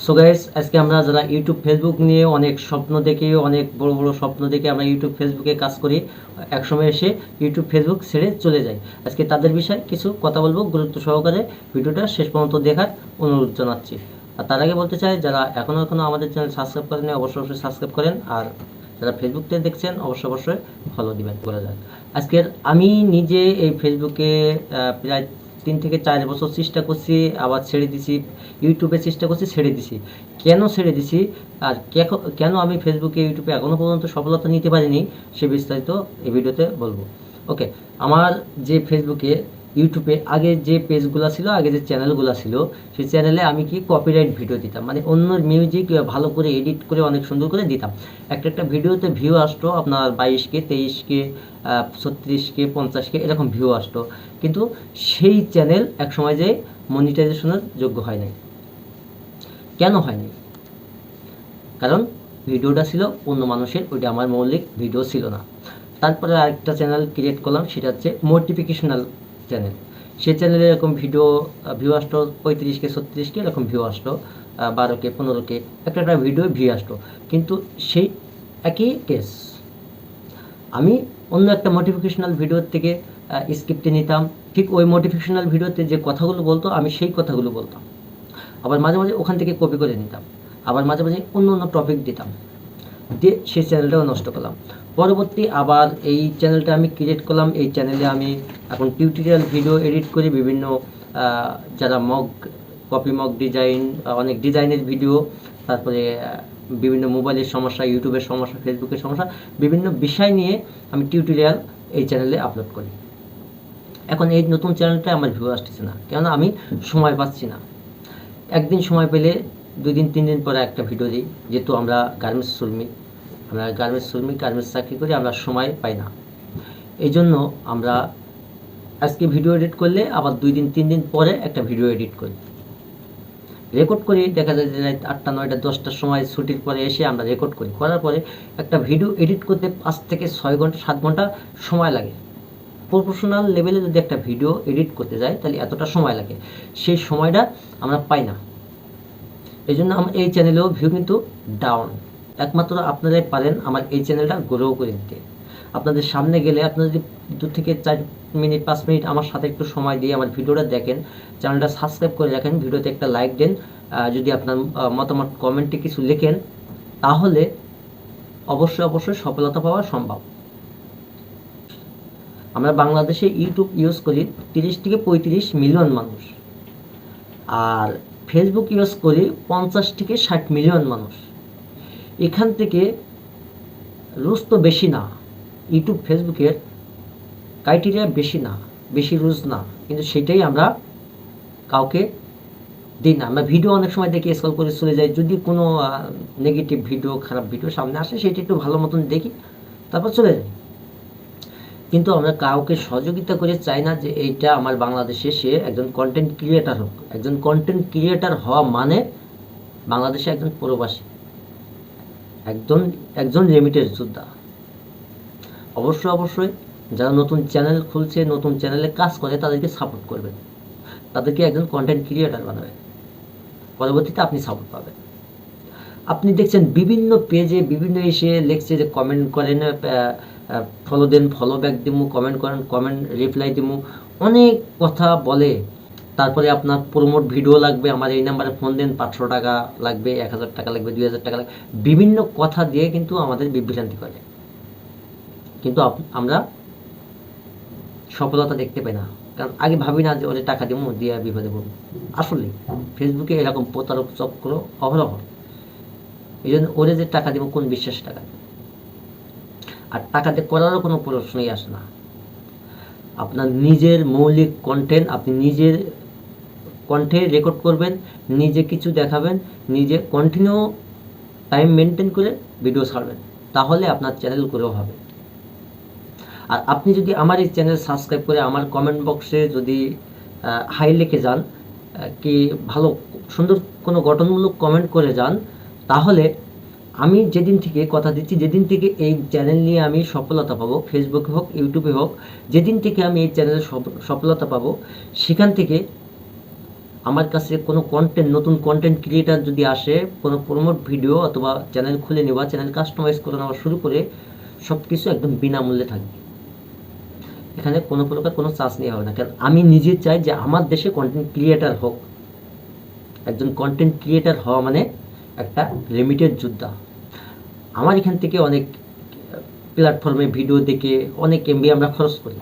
So guys, আজকে আমরা যারা ইউটিউব ফেসবুক নিয়ে অনেক স্বপ্ন দেখি, অনেক বড় বড় স্বপ্ন দেখে আমরা ইউটিউব ফেসবুকে কাজ করি, একসময় এসে ইউটিউব ফেসবুক ছেড়ে চলে যাই। আজকে তাদের বিষয়ে কিছু কথা বলবো, গুরুত্ব সহকারে ভিডিওটা শেষ পর্যন্ত দেখার অনুরোধ জানাচ্ছি। আর তার আগে বলতে চাই, যারা এখনও আমাদের চ্যানেল সাবস্ক্রাইব করেন অবশ্যই সাবস্ক্রাইব করেন, আর যারা ফেসবুক থেকে দেখছেন অবশ্যই ফলো দিবেন। বলা যায় আজকের আমি নিজে এই ফেসবুকে প্রায় 3 থেকে 4 বছর চেষ্টা করছি, আবার ছেড়ে দিছি। ইউটিউবে চেষ্টা করছি, ছেড়ে দিছি। কেন ছেড়ে দিছি আর কেন আমি ফেসবুকে ইউটিউবে এখনও পর্যন্ত সফলতা নিতে পারিনি, সে বিস্তারিত এই ভিডিওতে বলবো। ওকে, আমার যে ফেসবুকে ইউটিউবে আগে যে পেজগুলো ছিল, আগে যে চ্যানেলগুলো ছিল, সেই চ্যানেলে আমি কি কপিরাইট ভিডিও দিতাম, মানে অন্যর মিউজিক ভালো করে এডিট করে অনেক সুন্দর করে দিতাম। একটা ভিডিওতে ভিউ আসতো আপনার 22K, 23K, 36K, 50K এরকম ভিউ আসতো, কিন্তু সেই চ্যানেল একসময় যে মনিটাইজেশনের যোগ্য হয় নাই। কেন হয়নি? কারণ ভিডিওটা ছিল অন্য মানুষের, ওইটা আমার মৌলিক ভিডিও ছিল না। তারপরে আরেকটা চ্যানেল ক্রিয়েট করলাম, সেটা হচ্ছে মোটিফিকেশনাল চ্যানেল। সেই চ্যানেলে এরকম ভিউ আসতো 35K, 36K এরকম ভিউ আসতো, 12K, 15K একটা ভিডিও ভিউ আসতো, কিন্তু সেই একই কেস। আমি অন্য একটা মোটিভেশনাল ভিডিওর থেকে স্ক্রিপ্টে নিতাম, ঠিক ওই মোটিভেশনাল ভিডিওতে যে কথাগুলো বলতো আমি সেই কথাগুলো বলতাম, আবার মাঝে মাঝে ওখান থেকে কপি করে নিতাম, আবার মাঝে মাঝে অন্য অন্য টপিক দিতাম, দিয়ে সেই চ্যানেলটাও নষ্ট করলাম। পরবর্তী আবার এই চ্যানেলটা আমি ক্রিয়েট করলাম। এই চ্যানেলে আমি এখন টিউটোরিয়াল ভিডিও এডিট করি, বিভিন্ন যারা মক ডিজাইন, অনেক ডিজাইনের ভিডিও, তারপরে বিভিন্ন মোবাইলের সমস্যা, ইউটিউবের সমস্যা, ফেসবুকের সমস্যা, বিভিন্ন বিষয় নিয়ে আমি টিউটোরিয়াল এই চ্যানেলে আপলোড করি। এখন এই নতুন চ্যানেলটা আমার ভিউ আসতেছে না, কেননা আমি সময় পাচ্ছি না। একদিন সময় পেলে 2 দিন 3 দিন পরে একটা ভিডিও দিই, যেহেতু আমরা গার্মেন্টস শ্রমিক, গার্মেন্টস চাকরি করি, আমরা সময় পাই না। এই জন্য আমরা আজকে ভিডিও এডিট করলে আবার 2 দিন 3 দিন পরে একটা ভিডিও এডিট করি, রেকর্ড করি। দেখা যায় যে রাত 8টা 9টা 10টার সময় ছুটির পরে এসে আমরা রেকর্ড করি, করার পরে একটা ভিডিও এডিট করতে 5 থেকে 6 ঘন্টা 7 ঘন্টা সময় লাগে। প্রফেশনাল লেভেলে যদি একটা ভিডিও এডিট করতে যাই তাহলে এতটা সময় লাগে, সেই সময়টা আমরা পাই না। এই জন্য আমার এই চ্যানেলেও ভিউ কিন্তু ডাউন। একমাত্র আপনারাই পারেন আমার এই চ্যানেলটা গ্রো করে দিতে। আপনাদের সামনে গেলে আপনারা যদি 2 থেকে 4 মিনিট 5 মিনিট আমার সাথে একটু সময় দিয়ে আমার ভিডিওটা দেখেন, চ্যানেলটা সাবস্ক্রাইব করে রাখেন, ভিডিওতে একটা লাইক দেন, যদি আপনার মতামত কমেন্টে কিছু লেখেন, তাহলে অবশ্যই সফলতা পাওয়া সম্ভব। আমরা বাংলাদেশে ইউটিউব ইউজ করি 30 থেকে 35 মিলিয়ন মানুষ, আর ফেসবুক ইউজ করি 50 থেকে 60 মিলিয়ন মানুষ। এখান থেকে রুজ তো বেশি না, ইউটিউব ফেসবুকের ক্রাইটেরিয়া বেশি না, বেশি রুজ না, কিন্তু সেটাই আমরা কাউকে দিই না। আমরা ভিডিও অনেক সময় দেখি, স্ক্রল করে চলে যাই, যদি কোনো নেগেটিভ ভিডিও, খারাপ ভিডিও সামনে আসে সেটা একটু ভালো মতন দেখি, তারপর চলে যাই। কিন্তু আমরা কাউকে সহযোগিতা করে চাই না যে এইটা আমার বাংলাদেশে সে একজন কন্টেন্ট ক্রিয়েটার হোক। একজন কন্টেন্ট ক্রিয়েটার হওয়া মানে বাংলাদেশে একজন প্রবাসী, একজন লিমিটেড যোদ্ধা। অবশ্যই যারা নতুন চ্যানেল খুলছে, নতুন চ্যানেলে কাজ করে, তাদেরকে সাপোর্ট করবেন, তাদেরকে একজন কন্টেন্ট ক্রিয়েটার বানাবেন, পরবর্তীতে আপনি সাপোর্ট পাবেন। আপনি দেখছেন বিভিন্ন পেজে বিভিন্ন এসে লেখছে যে কমেন্ট করেন, ফলো দেন, ফলো ব্যাক দিমু, কমেন্ট করেন, কমেন্ট রিপ্লাই দিমু, অনেক কথা বলে। তারপরে আপনার প্রমোট ভিডিও লাগবে, আমার এই নাম্বারে ফোন দেন, 500 টাকা লাগবে, 1000 টাকা লাগবে, 2000 টাকা লাগবে, বিভিন্ন কথা দিয়ে কিন্তু আমাদের বিভ্রান্তি করে। কিন্তু আমরা সফলতা দেখতে পাই না, কারণ আগে ভাবি না যে ওরে টাকা দিব, দিয়ে বিপদে পড়ব। আসলে ফেসবুকে এরকম প্রতারক চক্র অহরহ, এই জন্য ওরে যে টাকা দিব, কোন বিশ্বাস টাকা দিব? আর টাকা দিয়ে করারও কোনো প্রশ্নই আসে না। আপনার নিজের মৌলিক কন্টেন্ট আপনি নিজের কণ্ঠে রেকর্ড করবেন, নিজে কিছু দেখাবেন, নিজে কন্টিনিউ টাইম মেনটেন করে ভিডিও ছাড়বেন, তাহলে আপনার চ্যানেল গ্রো হবে। আর আপনি যদি আমার এই চ্যানেল সাবস্ক্রাইব করে আমার কমেন্ট বক্সে যদি হাই লিখে যান, কি ভালো সুন্দর কোনো গঠনমূলক কমেন্ট করে যান, তাহলে আমি যেদিন থেকে কথা দিচ্ছি, যেদিন থেকে এই চ্যানেল নিয়ে আমি সফলতা পাবো, ফেসবুকে হোক ইউটিউবে হোক, যেদিন থেকে আমি এই চ্যানেলে সফলতা পাবো, সেখান থেকে আমার কাছে কোনো নতুন কন্টেন্ট ক্রিয়েটার যদি আসে, কোনো প্রমোট ভিডিও অথবা চ্যানেল খুলে নেওয়া, চ্যানেল কাস্টমাইজ করে নেওয়া শুরু করে সব কিছু একদম বিনামূল্যে থাকবে। এখানে কোনো প্রকার কোনো চার্জ নেওয়া হবে না, কারণ আমি নিজে চাই যে আমার দেশে কন্টেন্ট ক্রিয়েটার হোক। একজন কন্টেন্ট ক্রিয়েটার হওয়া মানে একটা লিমিটেড যোদ্ধা। আমার এখান থেকে অনেক প্ল্যাটফর্মে ভিডিও দেখে অনেক এমবি আমরা খরচ করি।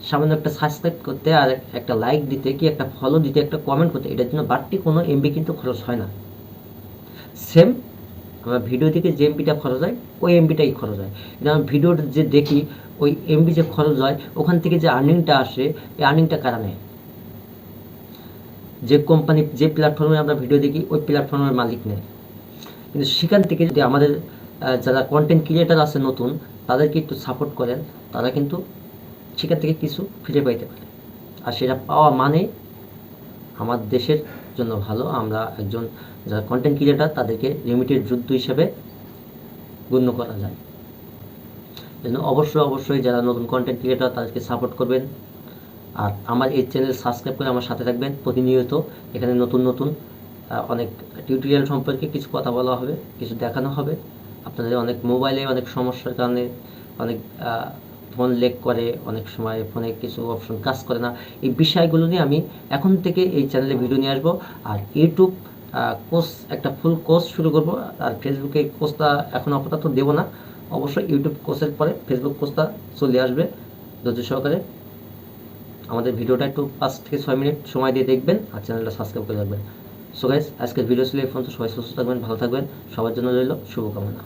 সামান্য একটা সাবস্ক্রাইব করতে আর একটা লাইক দিতে, কি একটা ফলো দিতে, একটা কমেন্ট করতে, এটার জন্য বাড়তি কোনো এমবি কিন্তু খরচ হয় না। সেম আমরা ভিডিও থেকে যে এমবিটা খরচ হয় ওই এমবিটাই খরচ হয়, কিন্তু আমরা ভিডিওটা যে দেখি ওই এমবি যে খরচ হয় ওখান থেকে যে আর্নিংটা আসে, এই আর্নিংটা কারা নেয়? যে কোম্পানি, যে প্ল্যাটফর্মে আমরা ভিডিও দেখি ওই প্ল্যাটফর্মের মালিক নেয়। কিন্তু সেখান থেকে যদি আমাদের যারা কন্টেন্ট ক্রিয়েটার আছে নতুন, তাদেরকে একটু সাপোর্ট করেন, তারা কিন্তু সেখান থেকে কিছু ফিরে পাইতে পারে। আর সেটা পাওয়া মানে আমার দেশের জন্য ভালো। আমরা একজন যারা কন্টেন্ট ক্রিয়েটার তাদেরকে লিমিটেড যুদ্ধ হিসেবে গণ্য করা যায়। জন্য অবশ্যই যারা নতুন কন্টেন্ট ক্রিয়েটার তাদেরকে সাপোর্ট করবেন। আর আমার এই চ্যানেল সাবস্ক্রাইব করে আমার সাথে থাকবেন। প্রতিনিয়ত এখানে নতুন অনেক টিউটোরিয়াল সম্পর্কে কিছু কথা বলা হবে, কিছু দেখানো হবে। আপনাদের অনেক মোবাইলে অনেক সমস্যার কারণে অনেক ফোন লেগ করে, অনেক সময় ফোনে কিছু অপশন কাজ করে না, এই বিষয়গুলো নিয়ে আমি এখন থেকে এই চ্যানেলে ভিডিও নিয়ে আসবো। আর ইউটিউব কোর্স, একটা ফুল কোর্স শুরু করব। আর ফেসবুকে কোর্সটা এখন আপাতত দেবো না, অবশ্যই ইউটিউব কোর্সের পরে ফেসবুক কোর্সটা চলে আসবে। ধৈর্য সহকারে আমাদের ভিডিওটা একটু 5 থেকে 6 মিনিট সময় দিয়ে দেখবেন আর চ্যানেলটা সাবস্ক্রাইব করে রাখবেন। সো গাইস, আজকের ভিডিও ছিল এই পর্যন্ত। সবাই সুস্থ থাকবেন, ভালো থাকবেন, সবার জন্য রইল শুভকামনা।